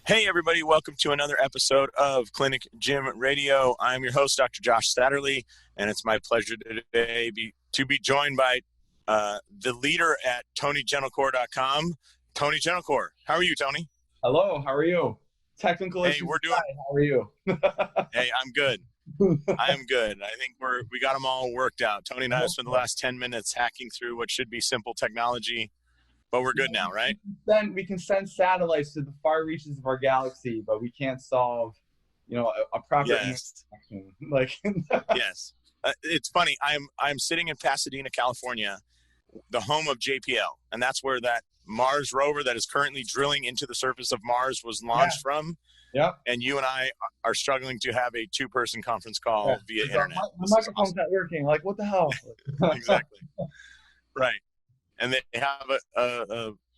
Hey, everybody. Welcome to another episode of Clinic Gym Radio. I'm your host, Dr. Josh Satterlee, and it's my pleasure today to be joined by the leader at TonyGentilcore.com, Tony Gentilcore. How are you, Tony? Hello, how are you? Technical Hey, issues we're doing. aside, how are you? Hey, I'm good. I am good. I think we got them all worked out. Tony and I have spent the last 10 minutes hacking through what should be simple technology, but we're good now, right? Then we can send satellites to the far reaches of our galaxy, but we can't solve, a proper Yes. interconnection. Like, Yes. It's funny. I'm sitting in Pasadena, California, the home of JPL, and that's where that Mars rover that is currently drilling into the surface of Mars was launched from. yeah. And you and I are struggling to have a two-person conference call via internet. My This is microphone's awesome. not working. Like, what the hell? Exactly. Right. And they have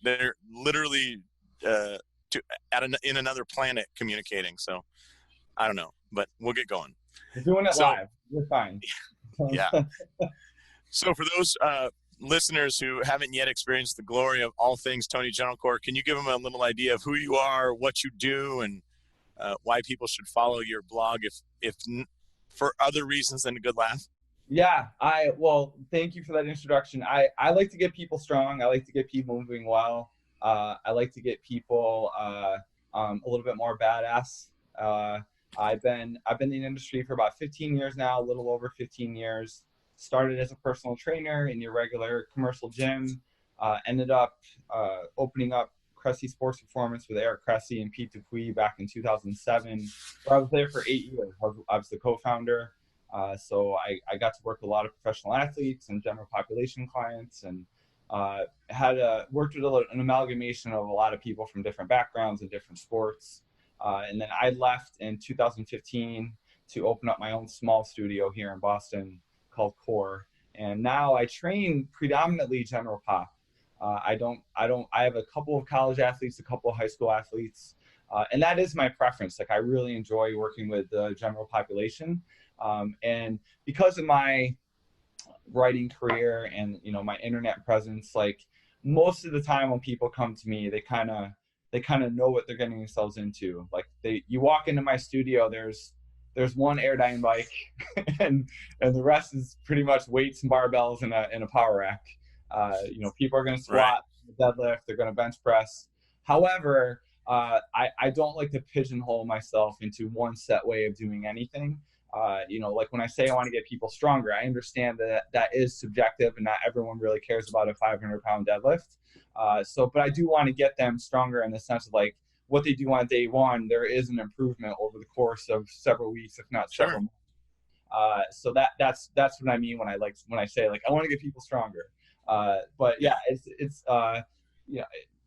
they're literally in another planet communicating. So I don't know, but we'll get going. We're doing it live. We're fine. Yeah. So for those listeners who haven't yet experienced the glory of all things Tony Gentilcore, can you give them a little idea of who you are, what you do, and why people should follow your blog if for other reasons than a good laugh? Yeah, thank you for that introduction. I like to get people strong. I like to get people moving well. I like to get people a little bit more badass. I've been in the industry for about 15 years now, a little over 15 years. Started as a personal trainer in your regular commercial gym. Ended up opening up Cressy Sports Performance with Eric Cressy and Pete Dupuis back in 2007. Where I was there for 8 years. I was the co-founder. So I got to work with a lot of professional athletes and general population clients, and worked with an amalgamation of a lot of people from different backgrounds and different sports. And then I left in 2015 to open up my own small studio here in Boston called Core. And now I train predominantly general pop. I have a couple of college athletes, a couple of high school athletes, and that is my preference. Like, I really enjoy working with the general population. And because of my writing career and, my internet presence, like, most of the time when people come to me, they kind of know what they're getting themselves into. Like, you walk into my studio, there's one Airdyne bike and the rest is pretty much weights and barbells in a power rack. People are going to squat, deadlift, they're going to bench press. However, I don't like to pigeonhole myself into one set way of doing anything. Like when I say I want to get people stronger, I understand that is subjective and not everyone really cares about a 500-pound deadlift. But I do want to get them stronger in the sense of, like, what they do on day one, there is an improvement over the course of several weeks, if not several months. So that's what I mean when I say, like, I want to get people stronger. But yeah, it's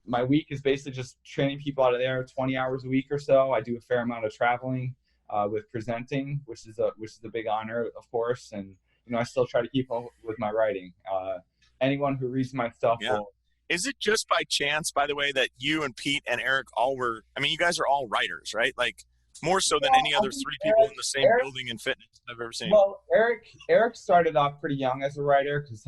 my week is basically just training people out of there 20 hours a week or so. I do a fair amount of traveling with presenting, which is a big honor, of course. And, I still try to keep up with my writing. Anyone who reads my stuff will. Is it just by chance, by the way, that you and Pete and Eric you guys are all writers, right? Like, more so than any other three people in the same building in fitness I've ever seen. Well, Eric started off pretty young as a writer because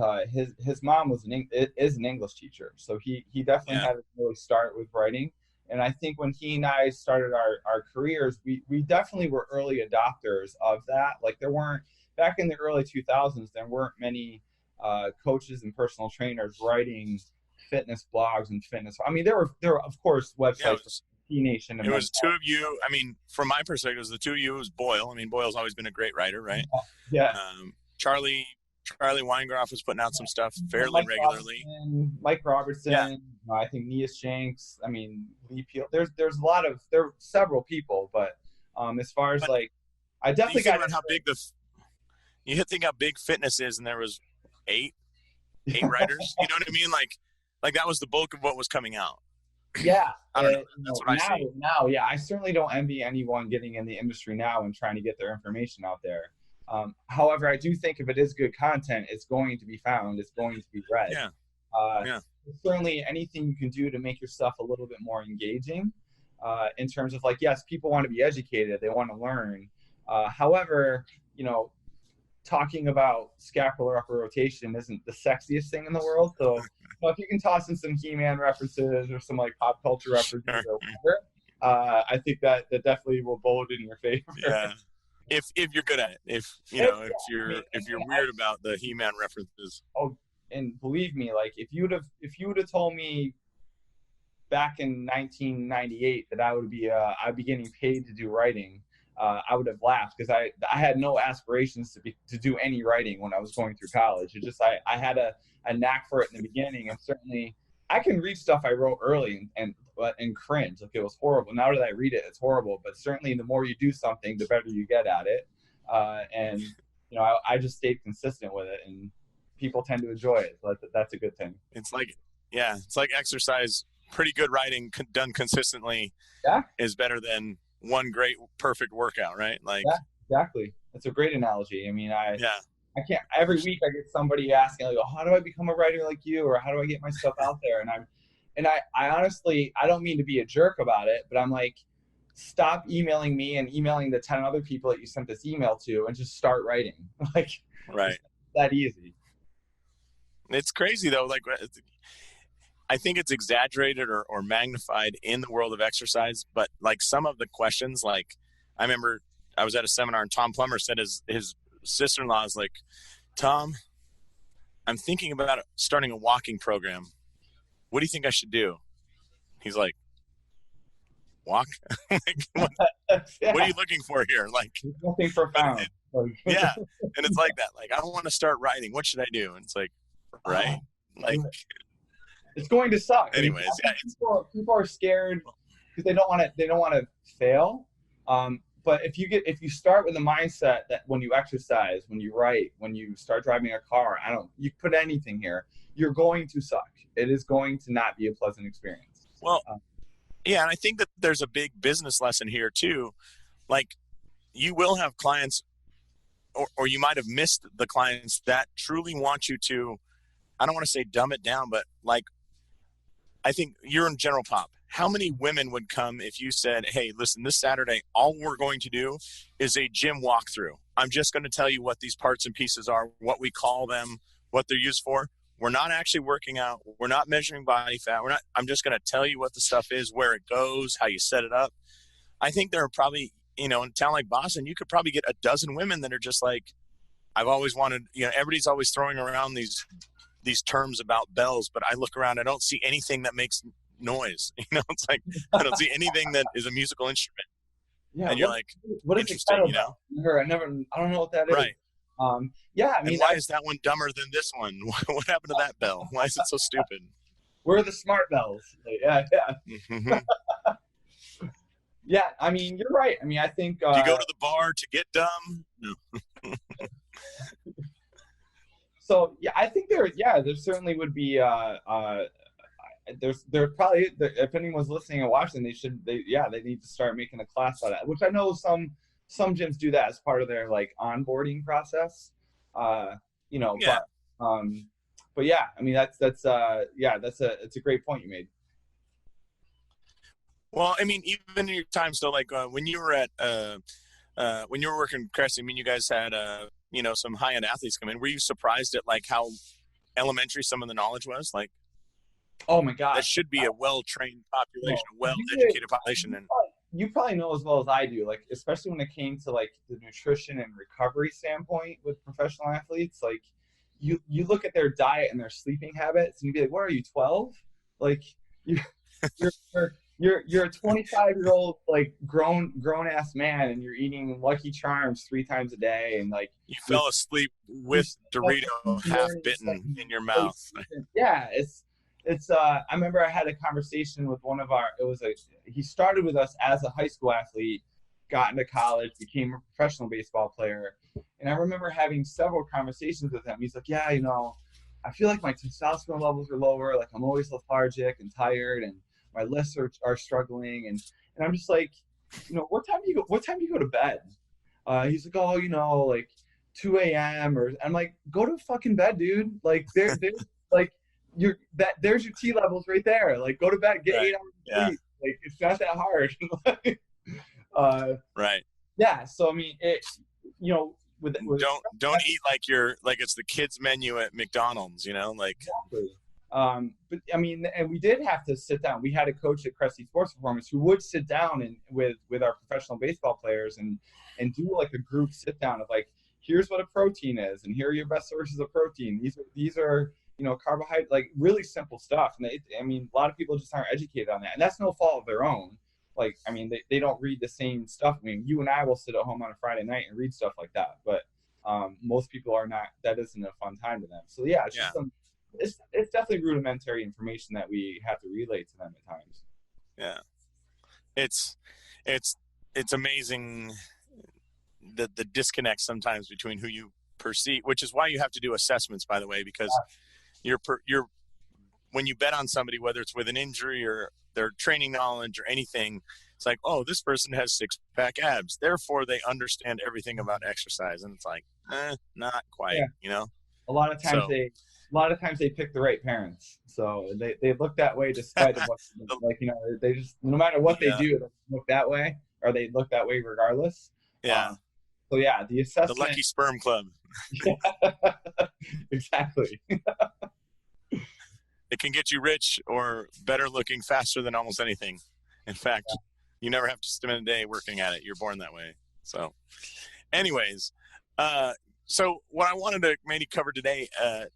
his mom is an English teacher, so he definitely had an early start with writing. And I think when he and I started our careers, we definitely were early adopters of that. Like, there weren't, back in the early 2000s, there weren't many coaches and personal trainers writing fitness blogs and fitness. I mean, there were of course websites. T-Nation. It was two of you. I mean, from my perspective, it was the two of you. It was Boyle. I mean, Boyle's always been a great writer, right? Yeah. Charlie Weingroff was putting out some stuff fairly regularly. Mike Robertson. Yeah. I think Nia Shanks. I mean, Lee Peel. There are several people, but as far as I definitely got how big you think how big fitness is, and there was eight writers. You know what I mean? Like that was the bulk of what was coming out. Yeah, I don't know. That's what I see. Now, yeah, I certainly don't envy anyone getting in the industry now and trying to get their information out there. However, I do think if it is good content, it's going to be found. It's going to be read. Yeah. Certainly, anything you can do to make your stuff a little bit more engaging, in terms of, like, yes, people want to be educated, they want to learn. However, talking about scapular upper rotation isn't the sexiest thing in the world. So if you can toss in some He-Man references or some, like, pop culture references or whatever, I think that definitely will bode in your favor. Yeah. If you're good at it, if Yeah, I mean, if you're and weird about the He-Man references. oh, and believe me, like if you would have told me back in 1998 that I'd be getting paid to do writing, I would have laughed because I had no aspirations to do any writing when I was going through college. It just I had a knack for it in the beginning, and certainly I can read stuff I wrote early and cringe like it was horrible. Now that I read it, it's horrible. But certainly, the more you do something, the better you get at it. And I just stayed consistent with it, and people tend to enjoy it. So that's a good thing. It's like, yeah, it's like exercise. Pretty good writing done consistently Yeah. is better than one great perfect workout, right? Like, Yeah, exactly. That's a great analogy. I mean, yeah, I can't, every week I get somebody asking, like, oh, how do I become a writer like you? Or how do I get my stuff out there? I honestly, I don't mean to be a jerk about it, but I'm like, stop emailing me and emailing the 10 other people that you sent this email to and just start writing. Like, right. it's that easy. It's crazy though. Like, I think it's exaggerated or magnified in the world of exercise, but like some of the questions, like I remember I was at a seminar and Tom Plummer said his sister-in-law is like, Tom, I'm thinking about starting a walking program. What do you think I should do? He's like, walk? Like, what are you looking for here? Like, there's nothing profound. Yeah. And it's like that. Like, I want to start writing. What should I do? And it's like, right? Like, it's going to suck. Anyways, I mean, people are scared because they don't want to fail. But if you start with the mindset that when you exercise, when you write, when you start driving a car, you put anything here, you're going to suck. It is going to not be a pleasant experience. Well, yeah, and I think that there's a big business lesson here too. Like, you will have clients, or you might have missed the clients that truly want you to, I don't want to say dumb it down, but like, I think you're in general pop. How many women would come if you said, hey, listen, this Saturday, all we're going to do is a gym walkthrough. I'm just going to tell you what these parts and pieces are, what we call them, what they're used for. We're not actually working out. We're not measuring body fat. I'm just going to tell you what the stuff is, where it goes, how you set it up. I think there are probably, in a town like Boston, you could probably get a dozen women that are just like, I've always wanted, everybody's always throwing around these terms about bells, but I look around, I don't see anything that makes noise. It's like, I don't see anything that is a musical instrument. Yeah. And you're like, what is interesting, I don't know what that is. Right. Yeah. I mean, and why is that one dumber than this one? What happened to that bell? Why is it so stupid? We're the smart bells. Yeah. Mm-hmm. Yeah. I mean, you're right. I mean, I think, do you go to the bar to get dumb? No. So yeah, I think there certainly would be there probably, if anyone's listening and watching, they need to start making a class out of that, which I know some gyms do that as part of their like onboarding process. Yeah. But yeah, I mean it's a great point you made. Well, I mean, even in your time still, like when you were at when you were working Cressy, I mean, you guys had some high-end athletes come in. Were you surprised at like how elementary some of the knowledge was? Like, oh my God, that should be a well-trained population, a well-educated population. And you probably know as well as I do, like, especially when it came to like the nutrition and recovery standpoint with professional athletes, like you look at their diet and their sleeping habits and you'd be like, what are you, 12? Like you're a 25-year-old like grown ass man and you're eating Lucky Charms 3 times a day and like you fell asleep with Dorito half bitten in your mouth. Yeah, it's I remember I had a conversation with one of he started with us as a high school athlete, got into college, became a professional baseball player, and I remember having several conversations with him. He's like, yeah, I feel like my testosterone levels are lower, like I'm always lethargic and tired and my lists are struggling, and I'm just like, what time do you go to bed? He's like, oh, like 2 a.m. or I'm like, go to fucking bed, dude. Like there's like there's your T levels right there. Like go to bed, get 8 hours of sleep. Like it's not that hard. Right. Yeah. So I mean, don't eat like it's the kids menu at McDonald's. Like exactly. But I mean, and we did have to sit down. We had a coach at Cresty Sports Performance who would sit down and with our professional baseball players and do like a group sit down of like, here's what a protein is, and here are your best sources of protein. These are carbohydrate, like really simple stuff. And I mean, a lot of people just aren't educated on that, and that's no fault of their own. Like, I mean, they don't read the same stuff. I mean, you and I will sit at home on a Friday night and read stuff like that, but most people are not. That isn't a fun time to them. So yeah, it's just it's definitely rudimentary information that we have to relay to them at times. Yeah, it's it's amazing the disconnect sometimes between who you perceive, which is why you have to do assessments, by the way, because you're when you bet on somebody, whether it's with an injury or their training knowledge or anything, it's like, oh, this person has 6-pack abs, therefore they understand everything about exercise, and it's like, not quite, A lot of times they pick the right parents, so they look that way despite of what, like, they just, no matter what they do, they look that way, or they look that way regardless. So yeah, the assessment, the lucky sperm club. Exactly. It can get you rich or better looking faster than almost anything. In fact, you never have to spend a day working at it. You're born that way. So anyways, so what I wanted to maybe cover today,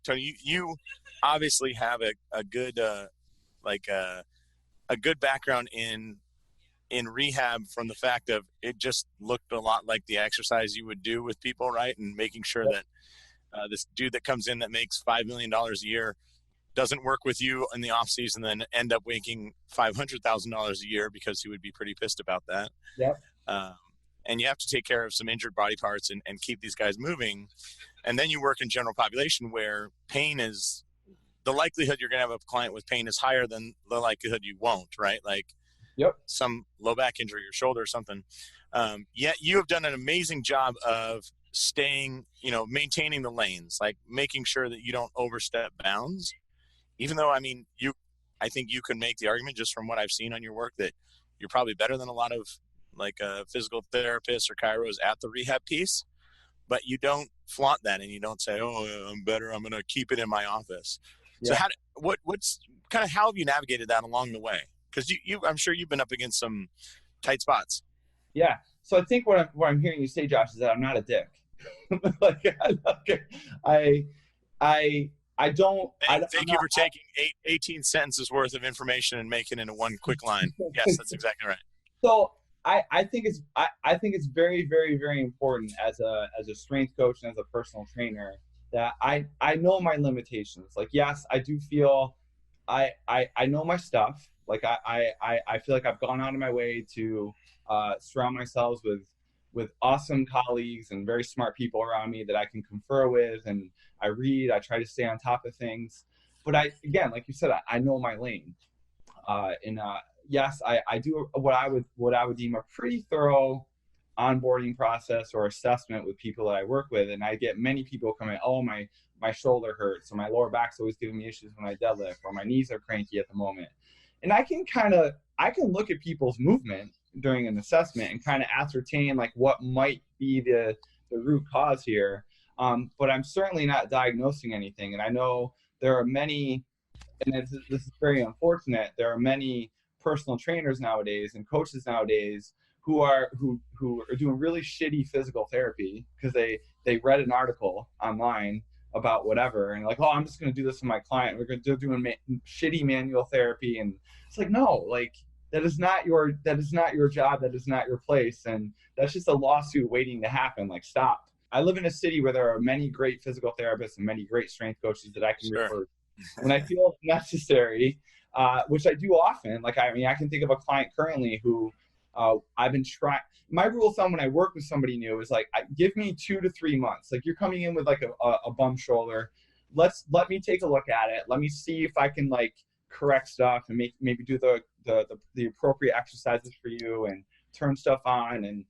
Tony, you obviously have a good good background in rehab, from the fact of it just looked a lot like the exercise you would do with people, right? And making sure that this dude that comes in that makes $5 million a year doesn't work with you in the off season, then end up making $500,000 a year, because he would be pretty pissed about that. Yep. And you have to take care of some injured body parts and keep these guys moving. And then you work in general population, where pain is, the likelihood you're going to have a client with pain is higher than the likelihood you won't, right? Like some low back injury or shoulder or something. Yet you have done an amazing job of staying, maintaining the lanes, like making sure that you don't overstep bounds. Even though, I mean, I think you can make the argument, just from what I've seen on your work, that you're probably better than a lot of physical therapists or chiros at the rehab piece, but you don't flaunt that, and you don't say, "Oh, I'm better, I'm going to keep it in my office." Yeah. So what's kind of, how have you navigated that along the way? Because I'm sure you've been up against some tight spots. Yeah. So I think what I'm hearing you say, Josh, is that I'm not a dick. I don't. Thank you for taking 18 sentences worth of information and making it into one quick line. Yes, that's exactly right. So I think it's very, very, very important as a strength coach and as a personal trainer that I know my limitations. Like, yes, I do feel I know my stuff. Like I feel like I've gone out of my way to surround myself with awesome colleagues and very smart people around me that I can confer with, and I read, I try to stay on top of things. But again, like you said, I know my lane. Yes, I do what I would deem a pretty thorough onboarding process or assessment with people that I work with. And I get many people coming, oh, my shoulder hurts, or my lower back's always giving me issues when I deadlift, or my knees are cranky at the moment. And I can look at people's movement during an assessment and kind of ascertain like what might be the root cause here. But I'm certainly not diagnosing anything. And I know there are many, and this is very unfortunate, there are many personal trainers nowadays and coaches nowadays who are doing really shitty physical therapy because they read an article online about whatever, and like, oh, I'm just going to do this with my client. We're going to do shitty manual therapy, and it's like, no, like that is not your job, that is not your place, and that's just a lawsuit waiting to happen. Like, stop. I live in a city where there are many great physical therapists and many great strength coaches that I can refer to when I feel necessary, which I do often. Like, I mean, I can think of a client currently who I've been trying. My rule of thumb when I work with somebody new is like, give me 2 to 3 months. Like, you're coming in with like a bum shoulder. Let me take a look at it. Let me see if I can like correct stuff and maybe do the appropriate exercises for you and turn stuff on and,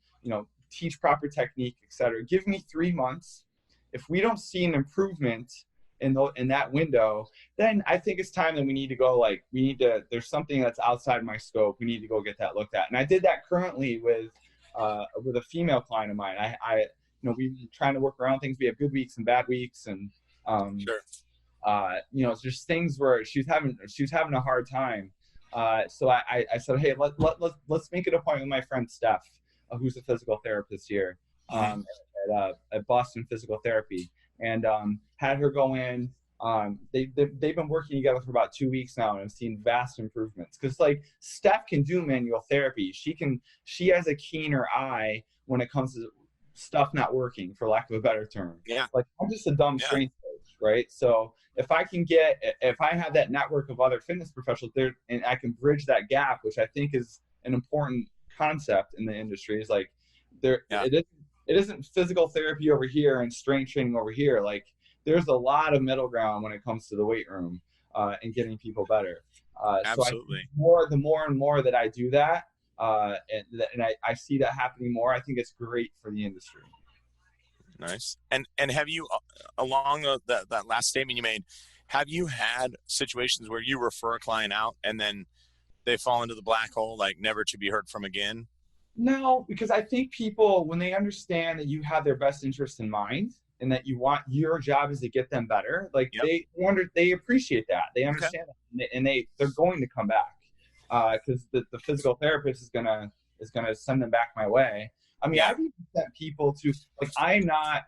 teach proper technique, etc. Give me 3 months. If we don't see an improvement in that window, then I think it's time that we need to go, like, there's something that's outside my scope. We need to go get that looked at. And I did that currently with a female client of mine. We've been trying to work around things. We have good weeks and bad weeks. And It's just things where she was having a hard time. So I said, hey, let's make it a point with my friend Steph, who's a physical therapist here, Mm-hmm. at Boston Physical Therapy, and had her go in. They've been working together for about 2 weeks now, and I've seen vast improvements. Because like Steph can do manual therapy, she has a keener eye when it comes to stuff not working, for lack of a better term. Yeah. Like I'm just a dumb Yeah. strength coach, right? So if I have that network of other fitness professionals there, and I can bridge that gap, which I think is an important concept in the industry, is like Yeah. it isn't physical therapy over here and strength training over here. Like there's a lot of middle ground when it comes to the weight room, and getting people better. So I think Absolutely. the more and more that I do that, and I see that happening more, I think it's great for the industry. Nice. And have you, along that last statement you made, have you had situations where you refer a client out and then they fall into the black hole, like never to be heard from again? No, because I think people, when they understand that you have their best interest in mind and that your job is to get them better, like Yep. they appreciate that. They Okay. understand that, and they're going to come back, because the physical therapist is gonna send them back my way. I mean, Yeah. I've even sent people to, like, I'm not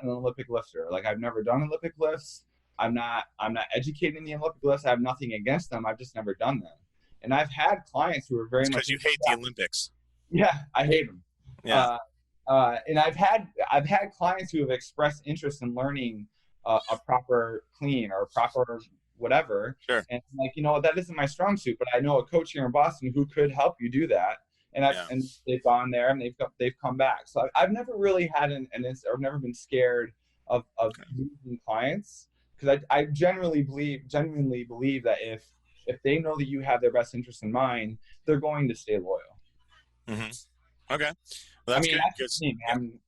an Olympic lifter. Like I've never done Olympic lifts. I'm not educating the Olympic lifts. I have nothing against them. I've just never done them. And I've had clients who are very It's much because you into hate the that. Olympics. Yeah, I hate them. Yeah. Uh, and I've had clients who have expressed interest in learning a proper clean or a proper whatever, Sure. and I'm like, that isn't my strong suit, but I know a coach here in Boston who could help you do that. Yeah. And they've gone there and they've come back. So I've never really had I've never been scared of Okay. losing clients, because I genuinely believe that if they know that you have their best interest in mind, they're going to stay loyal. Mm-hmm. Okay. Well, I that's mean, good that's because the thing.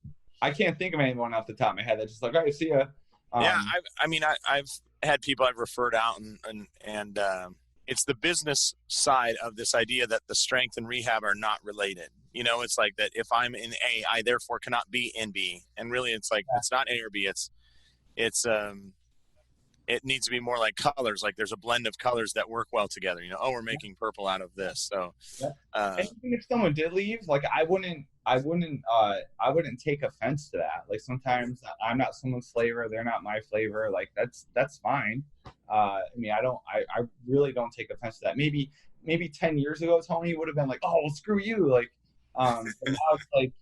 I can't think of anyone off the top of my head that's just like, all right, see ya. yeah, Um, I've had people I've referred out, and it's the business side of this idea that the strength and rehab are not related. It's like that if I'm in A, I therefore cannot be in B, and really, it's like it's not A or B. It's it needs to be more like colors. Like there's a blend of colors that work well together. Oh, we're making purple out of this. So, yeah. uh, And even if someone did leave, like I wouldn't take offense to that. Like sometimes I'm not someone's flavor, they're not my flavor. Like that's fine. I mean, I really don't take offense to that. Maybe 10 years ago, Tony would have been like, oh, well, screw you. Like, but now it's like,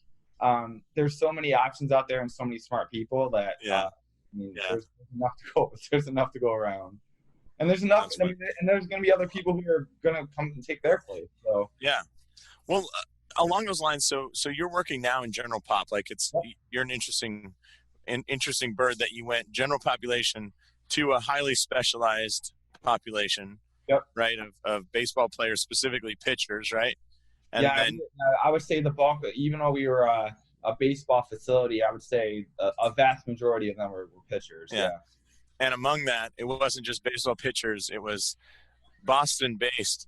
there's so many options out there and so many smart people that, yeah, I mean, yeah, there's enough to go. There's enough to go around, and there's enough. that's I fun. mean, and there's going to be other people who are going to come and take their place. So, Yeah. Well, along those lines, so you're working now in general pop. Like you're an interesting bird that you went general population to a highly specialized population, yep. right? Of baseball players, specifically pitchers, right? And Yeah, then I would say the bulk, even though we were a baseball facility, I would say a vast majority of them were pitchers. yeah, Yeah. and among that, it wasn't just baseball pitchers; it was Boston-based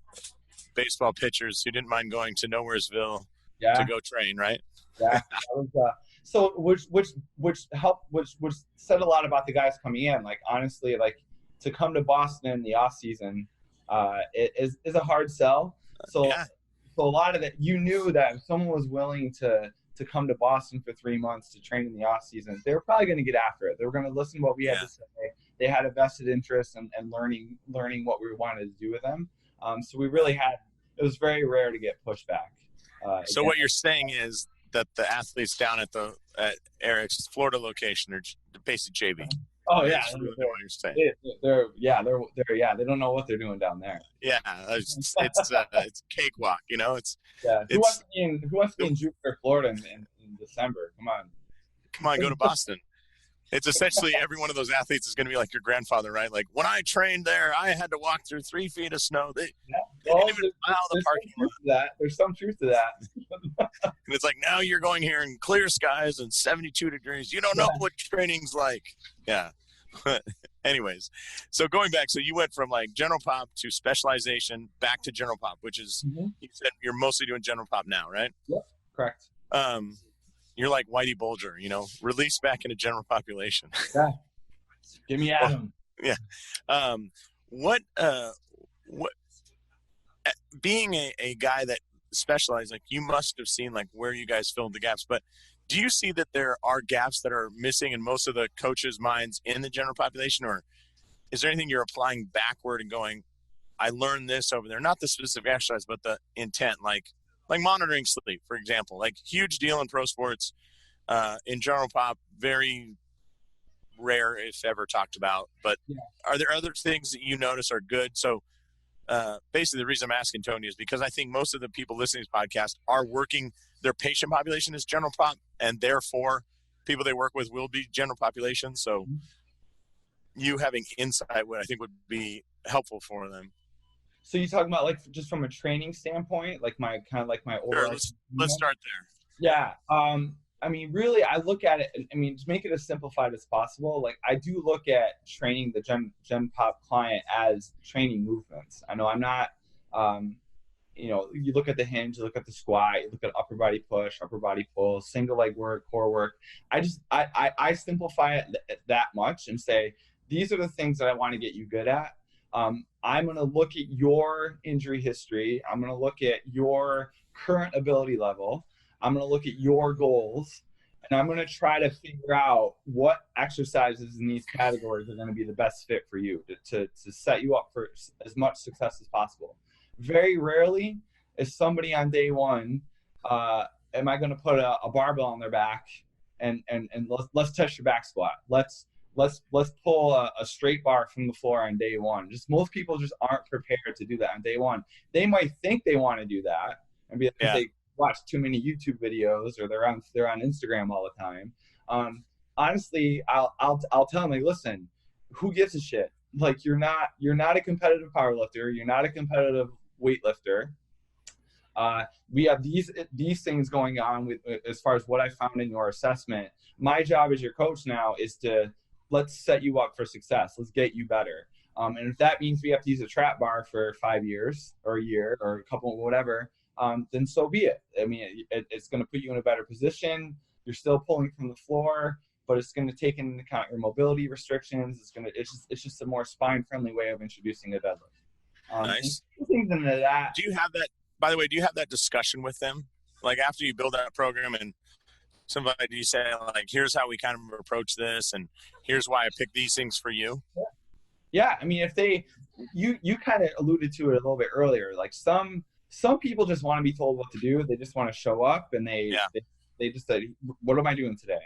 baseball pitchers who didn't mind going to Nowheresville to Yeah. go train, right? Yeah. That was, so which said a lot about the guys coming in. Like honestly, like to come to Boston in the off season, it is a hard sell. So Yeah, so a lot of that, you knew that if someone was willing to come to Boston for 3 months to train in the off season, they were probably going to get after it. They were going to listen to what we had yeah. to say. They had a vested interest in learning what we wanted to do with them. So we really had. It was very rare to get pushback. So Again. what you're saying is that the athletes down at Eric's Florida location are basically JV. Oh yeah, It's really what you're saying. they don't know what they're doing down there. Yeah, it's cakewalk. Yeah, It's who wants to be in Jupiter, Florida in December? Come on. come on, go to Boston. It's essentially every one of those athletes is going to be like your grandfather, right? Like when I trained there, I had to walk through 3 feet of snow. They Well, didn't even plow the parking lot. There's some truth to that. And it's like now you're going here in clear skies and 72 degrees. You don't know what training's like. Yeah. Anyways, so going back, so you went from like general pop to specialization back to general pop, which is you said you're mostly doing general pop now, right? Yep, correct. You're like Whitey Bulger, released back into general population. Yeah, give me Adam. Yeah. Um, what being a guy that specialized, like you must have seen like where you guys filled the gaps, but do you see that there are gaps that are missing in most of the coaches' minds in the general population, or is there anything you're applying backward and going, I learned this over there, not the specific exercise, but the intent, like monitoring sleep, for example, like huge deal in pro sports, in general pop, very rare if ever talked about, but Yeah. are there other things that you notice are good? So basically the reason I'm asking Tony is because I think most of the people listening to this podcast are working, their patient population is general pop, and therefore people they work with will be general population. So you having insight would I think would be helpful for them. So you talking about like just from a training standpoint, like my kind of like my Sure, overarching. let's start there. Yeah. I mean, really, I look at it. I mean, to make it as simplified as possible, like I do look at training the Gen Pop client as training movements. I know I'm not. You look at the hinge, you look at the squat, you look at upper body push, upper body pull, single leg work, core work. I simplify it that much and say these are the things that I want to get you good at. I'm going to look at your injury history. I'm going to look at your current ability level. I'm going to look at your goals, and I'm going to try to figure out what exercises in these categories are going to be the best fit for you to set you up for as much success as possible. Very rarely is somebody on day one, am I going to put a barbell on their back and let's test your back squat. Let's pull a straight bar from the floor on day one. Just most people just aren't prepared to do that on day one. They might think they want to do that and because they watch too many YouTube videos or they're on Instagram all the time. Honestly, I'll tell them, like, listen, who gives a shit? Like you're not a competitive powerlifter. You're not a competitive weightlifter. We have these things going on with as far as what I found in your assessment. My job as your coach now is to let's set you up for success. Let's get you better. And if that means we have to use a trap bar for 5 years or a year or a couple, whatever, then so be it. I mean, it's going to put you in a better position. You're still pulling from the floor, but it's going to take into account your mobility restrictions. It's just a more spine friendly way of introducing a deadlift. Nice. Things into that. Do you have that? By the way, do you have that discussion with them? Like after you build that program and somebody, do you say like, here's how we kind of approach this and here's why I picked these things for you? Yeah. I mean, you kind of alluded to it a little bit earlier. Like some people just want to be told what to do. They just want to show up and they just say, what am I doing today?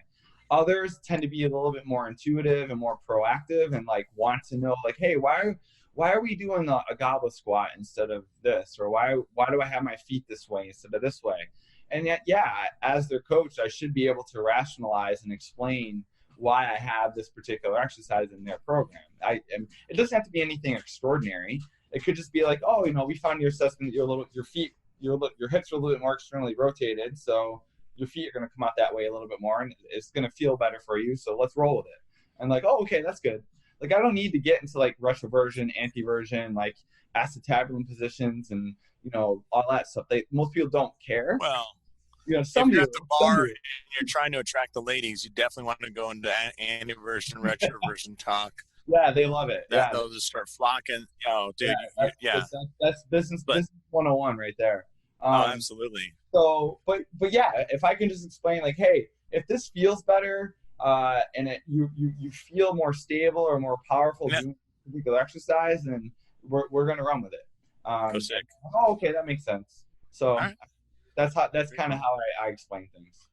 Others tend to be a little bit more intuitive and more proactive and like want to know like, hey, why are we doing a goblet squat instead of this? Or why do I have my feet this way instead of this way? And yet, as their coach, I should be able to rationalize and explain why I have this particular exercise in their program. It doesn't have to be anything extraordinary. It could just be like, oh, we found your assessment that your hips are a little bit more externally rotated, so your feet are going to come out that way a little bit more, and it's going to feel better for you. So let's roll with it. And like, oh, okay, that's good. Like I don't need to get into like retroversion, antiversion, like acetabular positions, and all that stuff. Most people don't care. Well, some if you're do, at the bar and you're trying to attract the ladies, you definitely want to go into antiversion, retroversion talk. Yeah, they love it. They'll just start flocking. Oh, dude, that's business 101 right there. Absolutely. So, but yeah, if I can just explain, like, hey, if this feels better, and you feel more stable or more powerful doing a particular exercise, then we're gonna run with it. Sick. Oh, okay, that makes sense. So that's kind of how I explain things.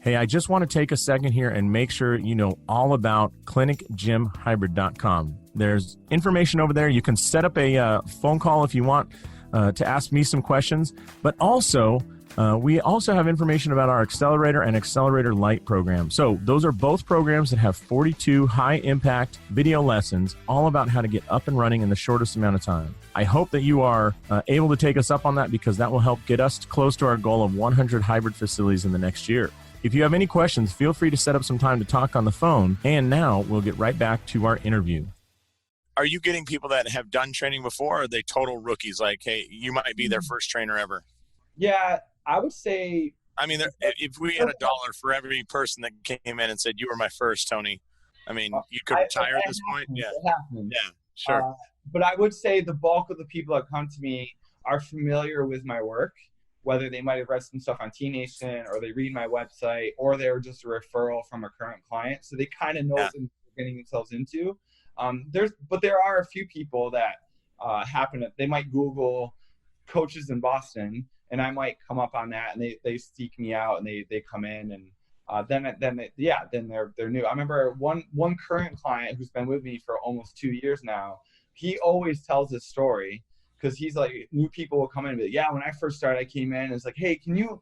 Hey, I just want to take a second here and make sure you know all about clinicgymhybrid.com. There's information over there. You can set up a phone call if you want to ask me some questions, but also we also have information about our Accelerator and Accelerator Lite program. So those are both programs that have 42 high-impact video lessons all about how to get up and running in the shortest amount of time. I hope that you are able to take us up on that because that will help get us close to our goal of 100 hybrid facilities in the next year. If you have any questions, feel free to set up some time to talk on the phone. And now we'll get right back to our interview. Are you getting people that have done training before, or are they total rookies? Like, hey, you might be their first trainer ever. Yeah, I would say. I mean, if we had $1 for every person that came in and said, you were my first, Tony, I mean, you could retire at this point. Yeah. It happens. Yeah, sure. But I would say the bulk of the people that come to me are familiar with my work, whether they might have read some stuff on T Nation or they read my website or they were just a referral from a current client. So they kind of know what they're getting themselves into. But there are a few people that they might Google coaches in Boston, and I might come up on that, and they seek me out, and they come in, and then they're new. I remember one current client who's been with me for almost 2 years now. He always tells this story because he's like, new people will come in and be like, yeah, when I first started, I came in and it's like, hey, can you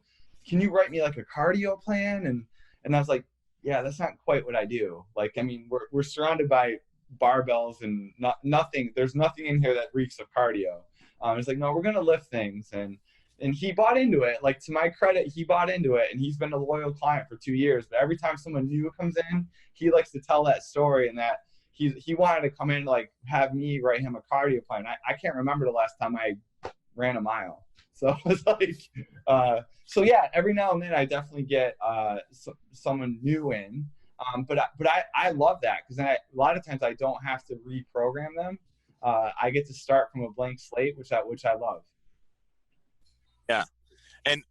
write me like a cardio plan? And I was like, yeah, that's not quite what I do. Like, I mean, we're surrounded by barbells and nothing. There's nothing in here that reeks of cardio. It's like, no, we're gonna lift things, and he bought into it. Like, to my credit, he bought into it, and he's been a loyal client for 2 years. But every time someone new comes in, he likes to tell that story, and that he wanted to come in, like, have me write him a cardio plan. I can't remember the last time I ran a mile. So it's like, so yeah, every now and then I definitely get someone new in. But I love that because a lot of times I don't have to reprogram them. I get to start from a blank slate, which I love. Yeah. And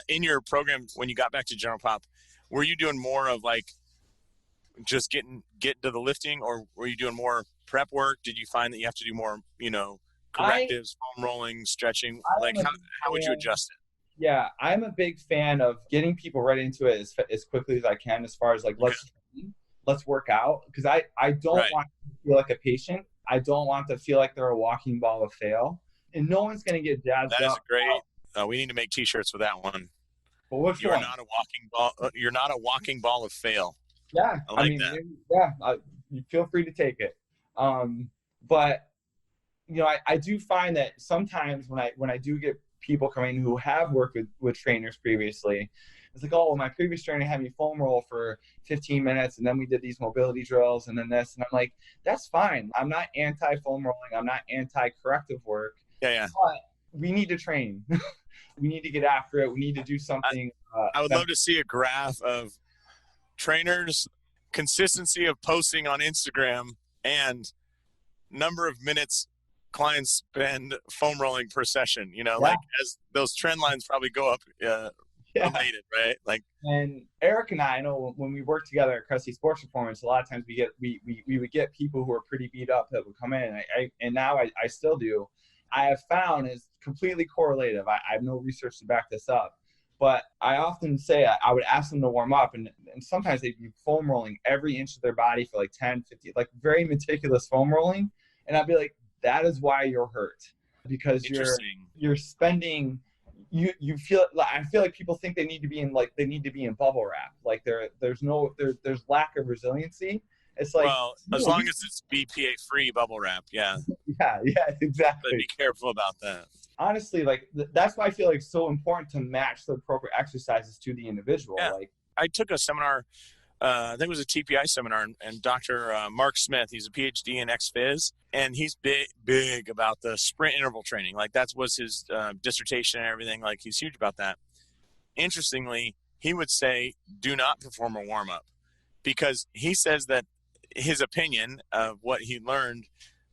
in your program, when you got back to General Pop, were you doing more of like just getting to the lifting, or were you doing more prep work? Did you find that you have to do more, correctives, foam rolling, stretching? Like, how would you adjust it? Yeah, I'm a big fan of getting people right into it as quickly as I can, as far as like, let's work out. Because I don't want to feel like a patient. I don't want to feel like they're a walking ball of fail. And no one's going to get jazzed up. That is great. We need to make T-shirts with that one. But which You're one? not a walking ball. You're not a walking ball of fail. Yeah, I like that. Yeah, you feel free to take it. But I do find that sometimes when I do get people coming who have worked with trainers previously, it's like, oh, well, my previous trainer had me foam roll for 15 minutes, and then we did these mobility drills, and then this, and I'm like, that's fine. I'm not anti-foam rolling. I'm not anti-corrective work. Yeah. But we need to train. We need to get after it. We need to do something. I would love to see a graph of trainers' consistency of posting on Instagram and number of minutes clients spend foam rolling per session, like as those trend lines probably go up related, right? Like, and Eric and I know when we worked together at Crusty Sports Performance, a lot of times we would get people who are pretty beat up that would come in, and now I still do. I have found is completely correlative. I have no research to back this up, but I often say I would ask them to warm up, and sometimes they'd be foam rolling every inch of their body for like 10, 15, like very meticulous foam rolling. And I'd be like, that is why you're hurt, because you're spending, you feel, I feel like people think they need to be in bubble wrap. Like there's lack of resiliency. It's like, well, as long as it's BPA free bubble wrap. Yeah. Yeah, exactly. But be careful about that. Honestly, like that's why I feel like it's so important to match the appropriate exercises to the individual. Yeah. Like, I took a seminar, I think it was a TPI seminar, and Dr. Mark Smith, he's a PhD in ex-phys, and he's big about the sprint interval training. Like, that was his dissertation and everything. Like, he's huge about that. Interestingly, he would say, do not perform a warm-up, because he says that his opinion of what he learned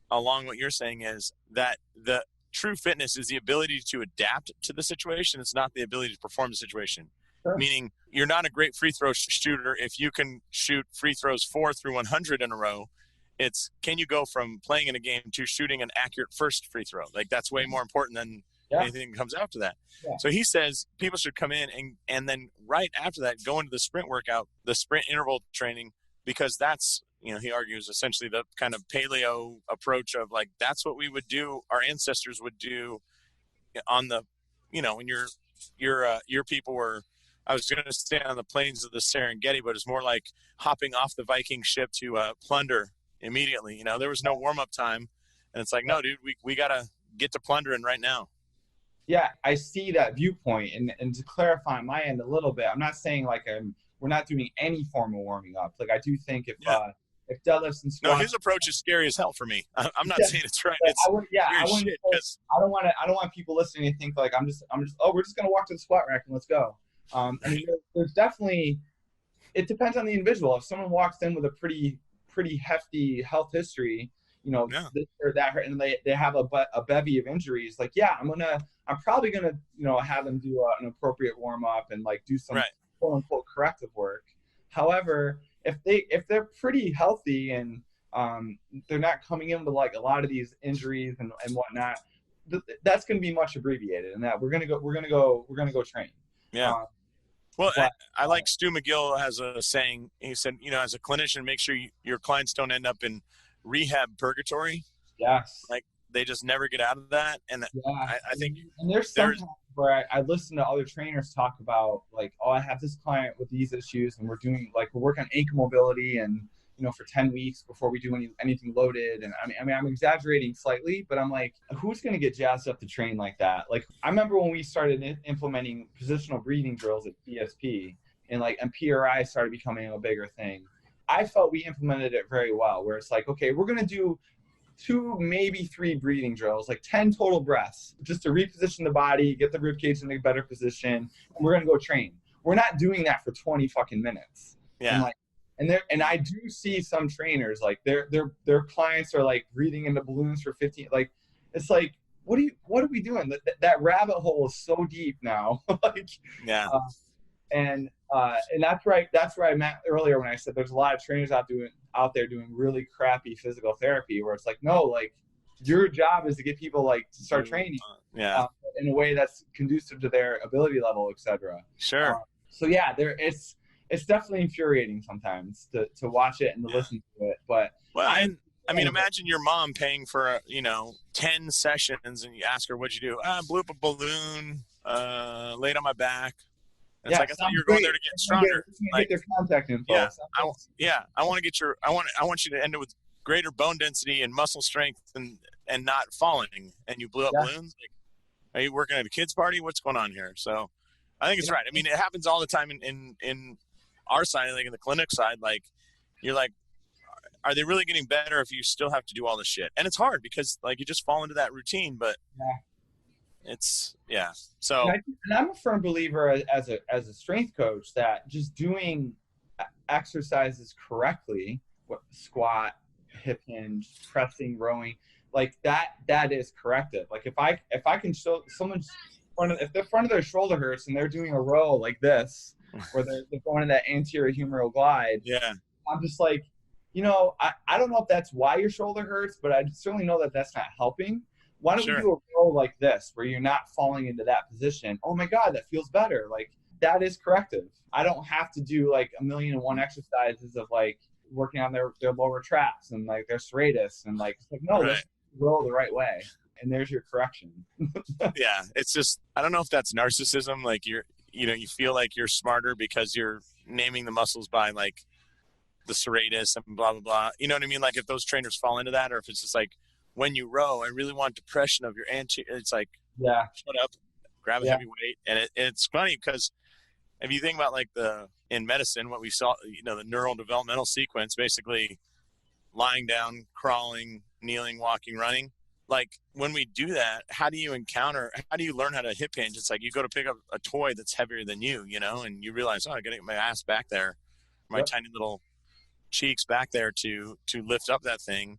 along what you're saying is that the true fitness is the ability to adapt to the situation. It's not the ability to perform the situation. Sure. Meaning, you're not a great free throw shooter if you can shoot free throws 4 through 100 in a row. It's, can you go from playing in a game to shooting an accurate first free throw? Like, that's way more important than anything that comes after that. Yeah. So he says people should come in and then right after that go into the sprint workout, the sprint interval training, because that's, he argues essentially the kind of paleo approach of like, that's what we would do. Our ancestors would do on the, when your people were, I was going to stay on the plains of the Serengeti, but it's more like hopping off the Viking ship to plunder immediately. There was no warm-up time. And it's like, no, dude, we got to get to plundering right now. Yeah, I see that viewpoint. And to clarify on my end a little bit, I'm not saying like we're not doing any form of warming up. Like, I do think if deadlifts and squats. No, his approach is scary as hell for me. I'm not saying it's right. It's I don't want people listening to think like I'm just we're just gonna walk to the squat rack and let's go. I mean, there's definitely it depends on the individual. If someone walks in with a pretty hefty health history, Yeah. this or that, and they have a bevy of injuries, like, yeah, I'm probably gonna, have them do an appropriate warm up and like do some Right. quote unquote corrective work. However, if they're pretty healthy and they're not coming in with like a lot of these injuries and whatnot, that's going to be much abbreviated, and that we're gonna go train. Yeah. Well, But, I like Stu McGill has a saying. He said, as a clinician, make sure your clients don't end up in rehab purgatory. yes, Like they just never get out of that. And yeah, I think and there's sometimes where I listen to other trainers talk about like, oh, I have this client with these issues, and we're working on ankle mobility, and for 10 weeks before we do anything loaded. And I mean, I'm exaggerating slightly, but I'm like, who's going to get jazzed up to train like that? Like, I remember when we started implementing positional breathing drills at PSP, and PRI started becoming a bigger thing. I felt we implemented it very well, where it's like, okay, we're going to do 2, maybe 3 breathing drills, like 10 total breaths, just to reposition the body, get the ribcage in a better position, and we're going to go train. We're not doing that for 20 fucking minutes. Yeah. And I do see some trainers, like their clients are like breathing into balloons for 15, like, it's like, what are we doing? That rabbit hole is so deep now. Like, yeah. And that's right. That's where I meant earlier when I said there's a lot of trainers out there doing really crappy physical therapy, where it's like, no, like, your job is to get people like to start training in a way that's conducive to their ability level, etc. Sure. So yeah, it's definitely infuriating sometimes to watch it and to listen to it. But I mean, imagine your mom paying for 10 sessions, and you ask her, "What'd you do?" I blew up a balloon, laid on my back. It's like, I thought you were going there to get stronger. Get their contact info. I want to get I want you to end it with greater bone density and muscle strength and not falling. And you blew up balloons. Like, are you working at a kid's party? What's going on here? So I think it's right. I mean, it happens all the time in our side, like in the clinic side. Like, you're like, are they really getting better if you still have to do all this shit? And it's hard because like you just fall into that routine, but So, and I'm a firm believer as a strength coach that just doing exercises correctly, squat, hip hinge, pressing, rowing, like that is corrective. Like if I can show someone if the front of their shoulder hurts and they're doing a row like this, or they're going in that anterior humeral glide, I'm just like, I don't know if that's why your shoulder hurts, but I certainly know that that's not helping. Why don't we do a row like this where you're not falling into that position? Oh my God, that feels better. Like, that is corrective. I don't have to do like 1,000,001 exercises of like working on their lower traps and like their serratus and like, it's like, no, let's row the right way. And there's your correction. Yeah. It's just, I don't know if that's narcissism. Like you feel like you're smarter because you're naming the muscles by like the serratus and blah, blah, blah. You know what I mean? Like if those trainers fall into that, or if it's just like, when you row, I really want depression of your anterior. It's like, shut up, grab a heavy weight. And it's funny because if you think about like in medicine, what we saw, the neural developmental sequence, basically lying down, crawling, kneeling, walking, running. Like when we do that, how do you learn how to hip hinge? It's like you go to pick up a toy that's heavier than you, and you realize, I got to get my ass back there, my tiny little cheeks back there to lift up that thing.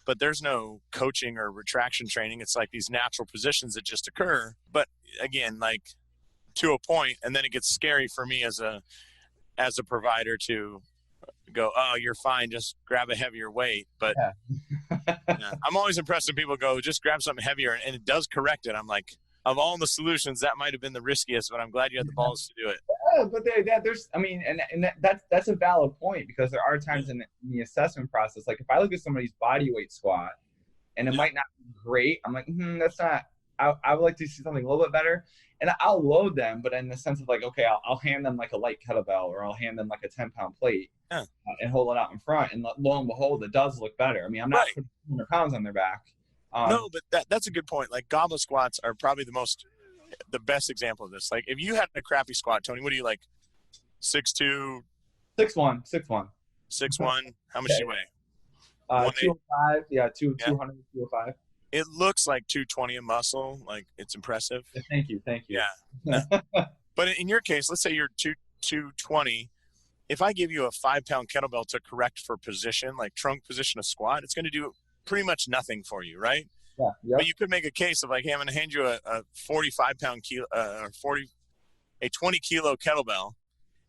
But there's no coaching or retraction training. It's like these natural positions that just occur. But again, like to a point, and then it gets scary for me as a provider to go, oh, you're fine, just grab a heavier weight. But I'm always impressed when people go, just grab something heavier, and it does correct it. I'm like, of all the solutions, that might have been the riskiest, but I'm glad you had the balls to do it. Yeah, but there's, I mean, and that's a valid point, because there are times in the assessment process, like if I look at somebody's body weight squat and it might not be great, I'm like, that's not, I would like to see something a little bit better. And I'll load them, but in the sense of like, okay, I'll hand them like a light kettlebell, or I'll hand them like a 10-pound plate and hold it out in front. And lo and behold, it does look better. I mean, I'm not putting 100 pounds on their back. No, but that's a good point. Like goblet squats are probably the best example of this. Like if you had a crappy squat, Tony, what do you like? 6'2"? 6'1". 6'1". How much do you weigh? 205. Yeah, 200, 205. It looks like 220 in muscle. Like it's impressive. Thank you. Yeah. But in your case, let's say you're 220. if I give you a 5-pound kettlebell to correct for position, like trunk position of squat, it's going to do pretty much nothing for you, right? Yeah. Yep. But you could make a case of like, hey, I'm going to hand you a 45-pound kilo, or 20 kilo kettlebell,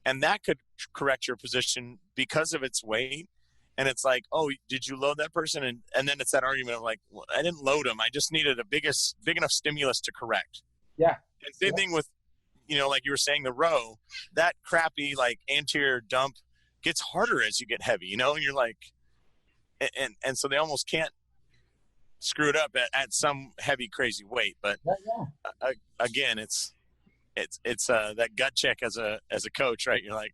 and that could correct your position because of its weight. And it's like, oh, did you load that person? And then it's that argument of like, well, I didn't load him. I just needed a big enough stimulus to correct. Yeah. And same thing with, like you were saying, the row, that crappy like anterior dump gets harder as you get heavy, and you're like, and so they almost can't screw it up at some heavy, crazy weight. But again, it's that gut check as a coach, right? You're like,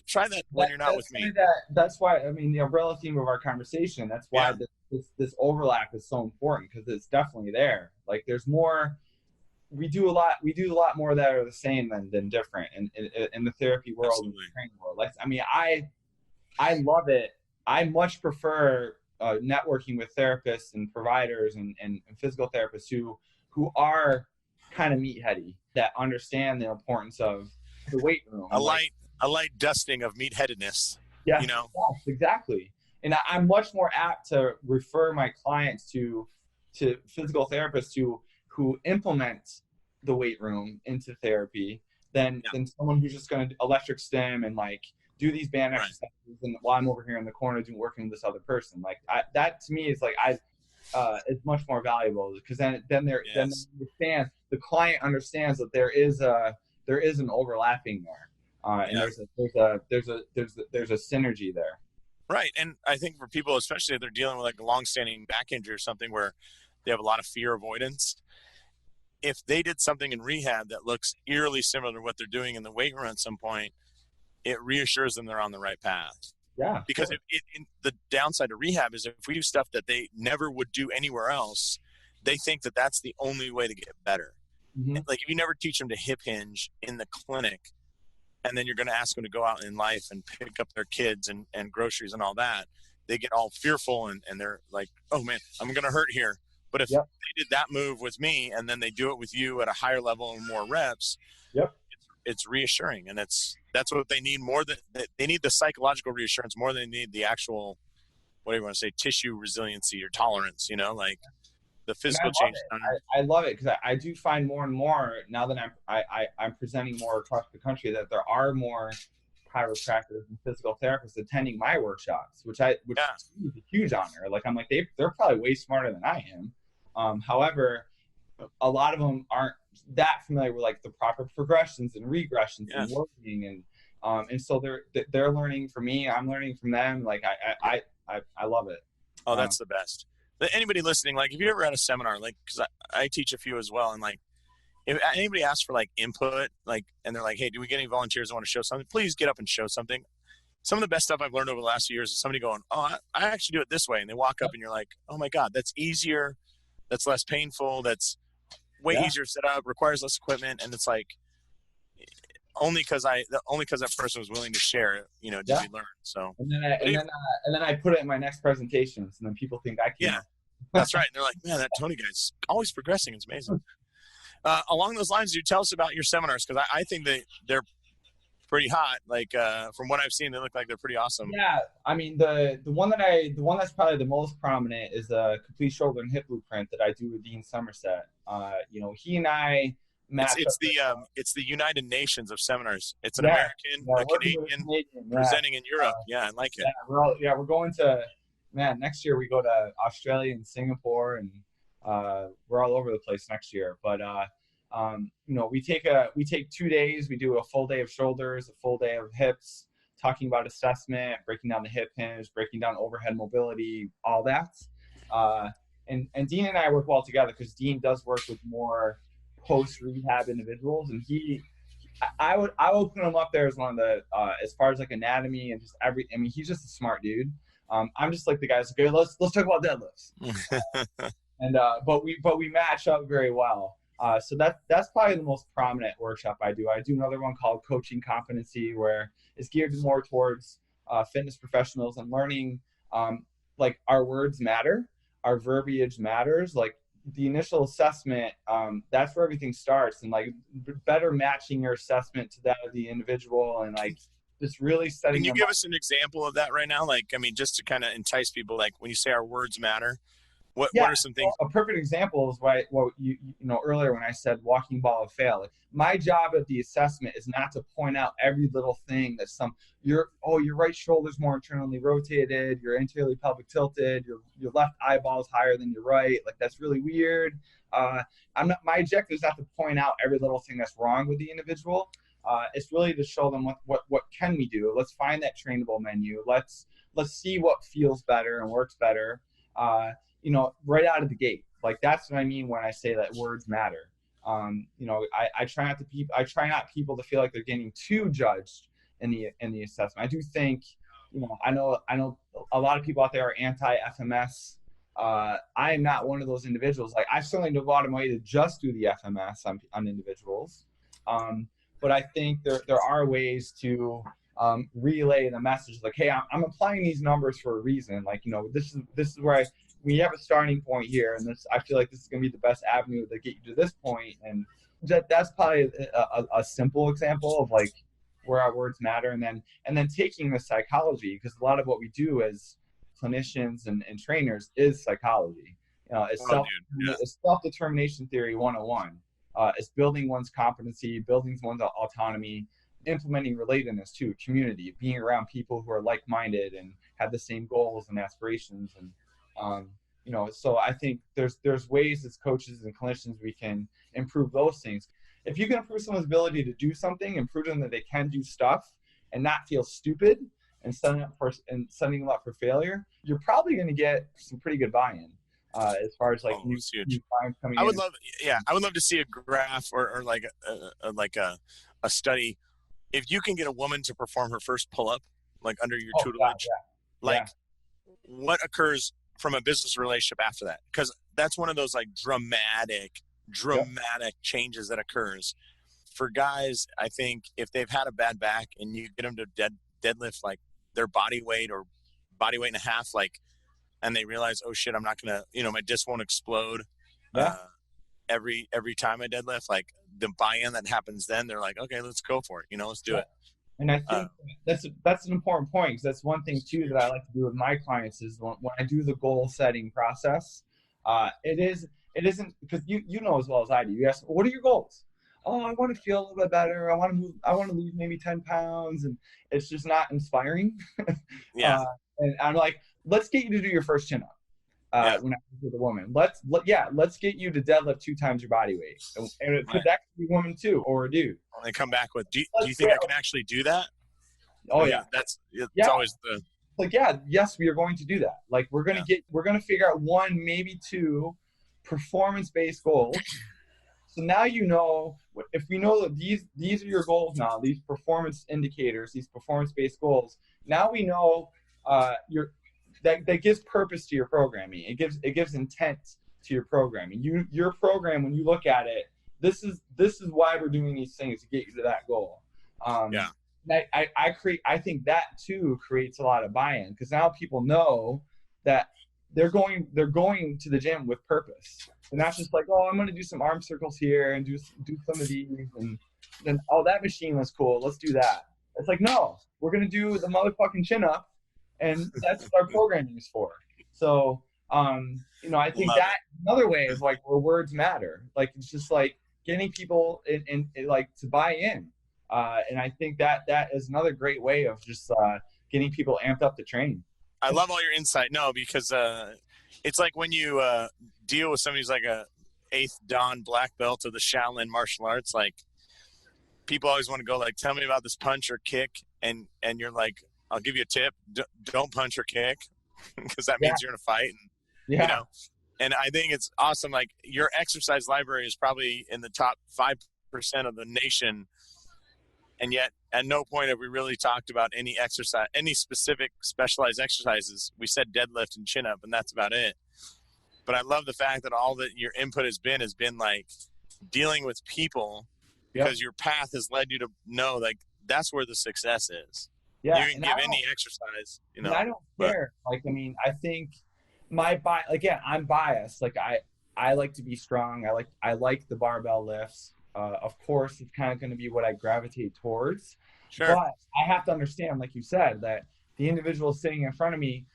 try that when you're not with me. That's why, I mean, the umbrella theme of our conversation, that's why this overlap is so important, because it's definitely there. Like there's more, we do a lot more that are the same than different in the therapy world and the training world. Like, I mean, I love it. I much prefer networking with therapists and providers and physical therapists who are kind of meatheady, that understand the importance of the weight room. A light dusting of meatheadedness. Yeah, yes, exactly. And I'm much more apt to refer my clients to physical therapists who implement the weight room into therapy than someone who's just going to electric stim and like do these band exercises, and while I'm over here in the corner working with this other person. Like that to me is like it's much more valuable, because then the client understands that there is an overlapping there, and there's a synergy there. Right, and I think for people, especially if they're dealing with like a long-standing back injury or something where they have a lot of fear avoidance, if they did something in rehab that looks eerily similar to what they're doing in the weight room at some point, it reassures them they're on the right path. Yeah. Because the downside of rehab is if we do stuff that they never would do anywhere else, they think that that's the only way to get better. Mm-hmm. Like if you never teach them to hip hinge in the clinic, and then you're going to ask them to go out in life and pick up their kids and groceries and all that, they get all fearful and they're like, oh man, I'm going to hurt here. But if they did that move with me and then they do it with you at a higher level and more reps, it's reassuring. And that's what they need more than they need the psychological reassurance more than they need the actual, what do you want to say, tissue resiliency or tolerance, like the physical change. I love it, because I do find more and more now that I'm presenting more across the country that there are more chiropractors and physical therapists attending my workshops, which is a huge honor. Like I'm like, they're probably way smarter than I am. However, a lot of them aren't that familiar with like the proper progressions and regressions and working, and so they're learning from me, I'm learning from them. Like I love it. Oh, that's the best. Anybody listening, like if you ever had a seminar, like, because I teach a few as well, and like if anybody asks for like input, like, and they're like, hey, do we get any volunteers that want to show something? Please get up and show something. Some of the best stuff I've learned over the last few years is somebody going, oh, I actually do it this way, and they walk up and you're like, oh my God, that's easier, that's less painful, that's way easier to set up, requires less equipment, and it's like only because that person was willing to share it, did we learn. So and then I put it in my next presentations, and then people think I can. Yeah, that's right. And they're like, man, that Tony guy's always progressing. It's amazing. Along those lines, you tell us about your seminars, because I think they're pretty hot. Like from what I've seen, they look like they're pretty awesome. Yeah, I mean the one that's probably the most prominent is the complete shoulder and hip blueprint that I do with Dean Somerset. He and I. It's the United Nations of seminars. It's an American, a Canadian presenting in Europe. I like it. We're going to, next year we go to Australia and Singapore, and we're all over the place next year. But we take 2 days. We do a full day of shoulders, a full day of hips, talking about assessment, breaking down the hip hinge, breaking down overhead mobility, all that. And Dean and I work well together, because Dean does work with more post-rehab individuals, and I would put him up there as one of the as far as like anatomy and just he's just a smart dude. I'm just like the guys, okay, let's talk about deadlifts. And but we match up very well. So that's probably the most prominent workshop I do. I do another one called Coaching Competency, where it's geared more towards fitness professionals and learning like our words matter, our verbiage matters, like the initial assessment, that's where everything starts, and like better matching your assessment to that of the individual, and like just really setting Can you them give up. us an example of that right now? Like, I mean, just to kind of entice people, like when you say our words matter, what Yeah, are some things? well, a perfect example is what you know earlier when I said walking ball of fail. Like, my job at the assessment is not to point out every little thing that your right shoulder's more internally rotated, your anteriorly pelvic tilted, your left eyeball is higher than your right. Like, that's really weird. My objective is not to point out every little thing that's wrong with the individual. It's really to show them what can we do. Let's find that trainable menu. Let's see what feels better and works better. Right out of the gate. Like, that's what I mean when I say that words matter. I try not people to feel like they're getting too judged in the assessment. I do think, I know a lot of people out there are anti-FMS. I am not one of those individuals. Like, I certainly don't go out of my way to just do the FMS on individuals. But I think there are ways to relay the message, like, hey, I'm applying these numbers for a reason. Like, this is where we have a starting point here, and I feel like this is going to be the best avenue to get you to this point. And that's probably a simple example of like where our words matter. And then taking the psychology, because a lot of what we do as clinicians and trainers is psychology. It's self-determination theory 101. It's building one's competency, building one's autonomy, implementing relatedness too, community, being around people who are like-minded and have the same goals and aspirations. And so I think there's ways as coaches and clinicians we can improve those things. If you can improve someone's ability to do something and prove them that they can do stuff and not feel stupid and setting them up for failure, you're probably going to get some pretty good buy-in. As far as like new clients coming in. I would love to see a graph or like a study. If you can get a woman to perform her first pull-up, like under your tutelage, what occurs from a business relationship after that? Because that's one of those like dramatic changes that occurs. For guys, I think if they've had a bad back and you get them to deadlift like their body weight or body weight and a half, like, and they realize, oh shit, I'm not gonna, my disc won't explode every time I deadlift. Like, the buy-in that happens then, they're like, okay, let's go for it. Let's do it. And I think that's an important point, because that's one thing too that I like to do with my clients is when I do the goal setting process, it isn't because you know as well as I do. You ask, what are your goals? Oh, I want to feel a little bit better. I want to lose maybe 10 pounds, and it's just not inspiring. And I'm like, let's get you to do your first chin up. When I was with a woman, let's get you to deadlift 2 times your body weight, and it could actually be a woman too or a dude. They come back with, do you think I can actually do that? Oh yeah, it's always the like, yes, we are going to do that. Like, we're gonna figure out 1, maybe 2 performance-based goals. So now if we know that these are your goals now, these performance indicators, these performance-based goals. Now we know that gives purpose to your programming. It gives intent to your programming. Your program, when you look at it, this is why we're doing these things, to get you to that goal. I think that too creates a lot of buy-in, because now people know that they're going to the gym with purpose. They're not just like, oh, I'm going to do some arm circles here and do some of these, and then, oh, that machine was cool, let's do that. It's like, no, we're going to do the motherfucking chin up, and that's what our programming is for. So, I think another way is like where words matter. Like, it's just like getting people in like to buy in. And I think that is another great way of just getting people amped up to train. I love all your insight. No, because it's like when you deal with somebody who's like a 8th Dan black belt of the Shaolin martial arts, like, people always want to go like, tell me about this punch or kick. And you're like, I'll give you a tip. Don't punch or kick, because that means you're in a fight. And, and I think it's awesome. Like, your exercise library is probably in the top 5% of the nation. And yet at no point have we really talked about any specific specialized exercises. We said deadlift and chin up, and that's about it. But I love the fact that all that your input has been like dealing with people, because your path has led you to know, like, that's where the success is. Yeah, you can give any exercise, I don't care. Like, I mean, I think I'm biased. Like, I like to be strong. I like the barbell lifts. of course, it's kind of going to be what I gravitate towards. Sure. But I have to understand, like you said, that the individual sitting in front of me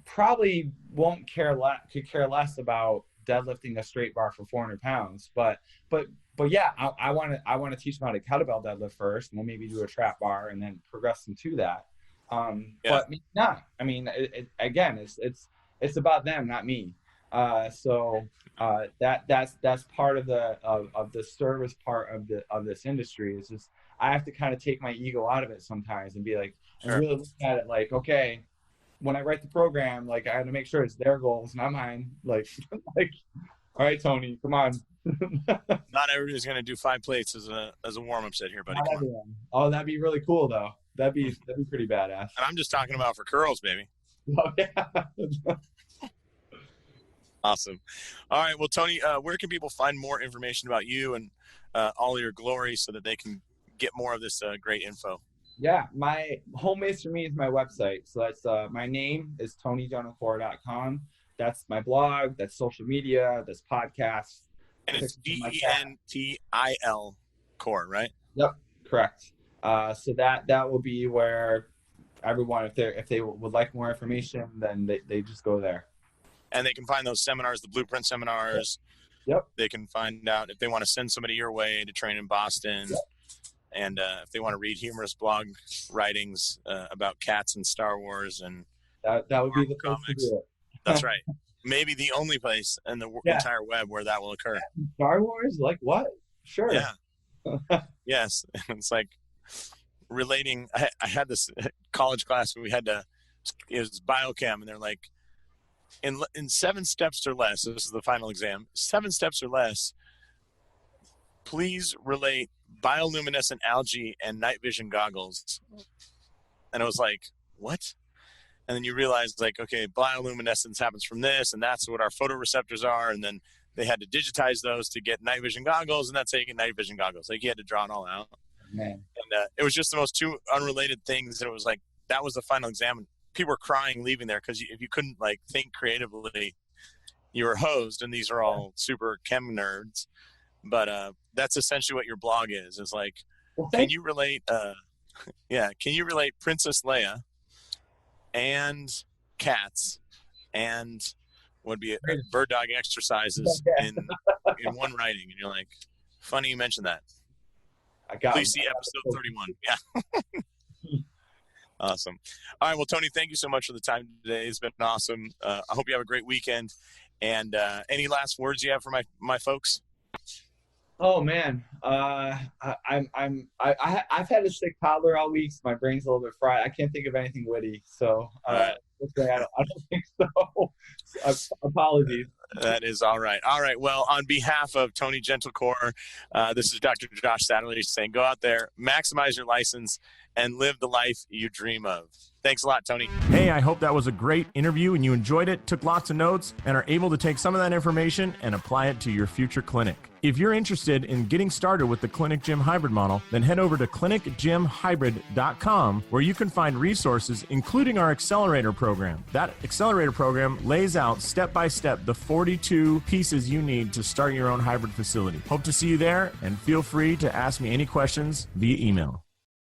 probably could care less about deadlifting a straight bar for 400 pounds. But yeah, I want to teach them how to kettlebell deadlift first, and then maybe do a trap bar, and then progress them to that. But maybe not. I mean, again, it's about them, not me. So that's part of the service part of this industry. Is just I have to kind of take my ego out of it sometimes and be like, and really look at it like, okay, when I write the program, like I have to make sure it's their goals, not mine. Like, all right, Tony, come on. Not everybody's going to do 5 plates as a warm-up set here, buddy. Oh, that'd be really cool, though. That'd be pretty badass. And I'm just talking about for curls, baby. Oh, yeah. Awesome. All right. Well, Tony, where can people find more information about you and all your glory so that they can get more of this great info? Yeah, my home base for me is my website. So that's my name is TonyGentilcore.com. That's my blog. That's social media. That's podcasts. And it's Gentil Core, right? Yep, correct. So that will be where everyone, if they would like more information, then they just go there. And they can find those seminars, the Blueprint seminars. Yep. They can find out if they want to send somebody your way to train in Boston. Yep. And if they want to read humorous blog writings about cats and Star Wars and that would be the place to do it. That's right. Maybe the only place in the entire web where that will occur. Star Wars? Like what? Sure. Yeah. Yes. It's like relating. I had this college class where we had to, it was biochem, and they're like, in 7 steps or less, this is the final exam, 7 steps or less, please relate bioluminescent algae and night vision goggles. And I was like, what? And then you realize, like, okay, bioluminescence happens from this, and that's what our photoreceptors are. And then they had to digitize those to get night vision goggles, and that's how you get night vision goggles. Like, you had to draw it all out. Man. And it was just the most 2 unrelated things. And it was like, that was the final exam. And people were crying leaving there because if you couldn't, like, think creatively, you were hosed. And these are all super chem nerds. But that's essentially what your blog is like, can you relate Princess Leia and cats and would be bird dog exercises in one writing? And you're like, funny you mentioned that. Please see episode 31. Yeah. Awesome. All right. Well, Tony, thank you so much for the time today. It's been awesome. I hope you have a great weekend. And any last words you have for my folks? Oh man, I've had a sick toddler all week, so my brain's a little bit fried. I can't think of anything witty, so I don't think so. Apologies. That is all right. All right. Well, on behalf of Tony Gentilcore, this is Dr. Josh Satterlee saying, go out there, maximize your license, and live the life you dream of. Thanks a lot, Tony. Hey, I hope that was a great interview and you enjoyed it, took lots of notes, and are able to take some of that information and apply it to your future clinic. If you're interested in getting started with the Clinic Gym Hybrid model, then head over to clinicgymhybrid.com, where you can find resources, including our accelerator program. That accelerator program lays out step-by-step the 42 pieces you need to start your own hybrid facility. Hope to see you there, and feel free to ask me any questions via email.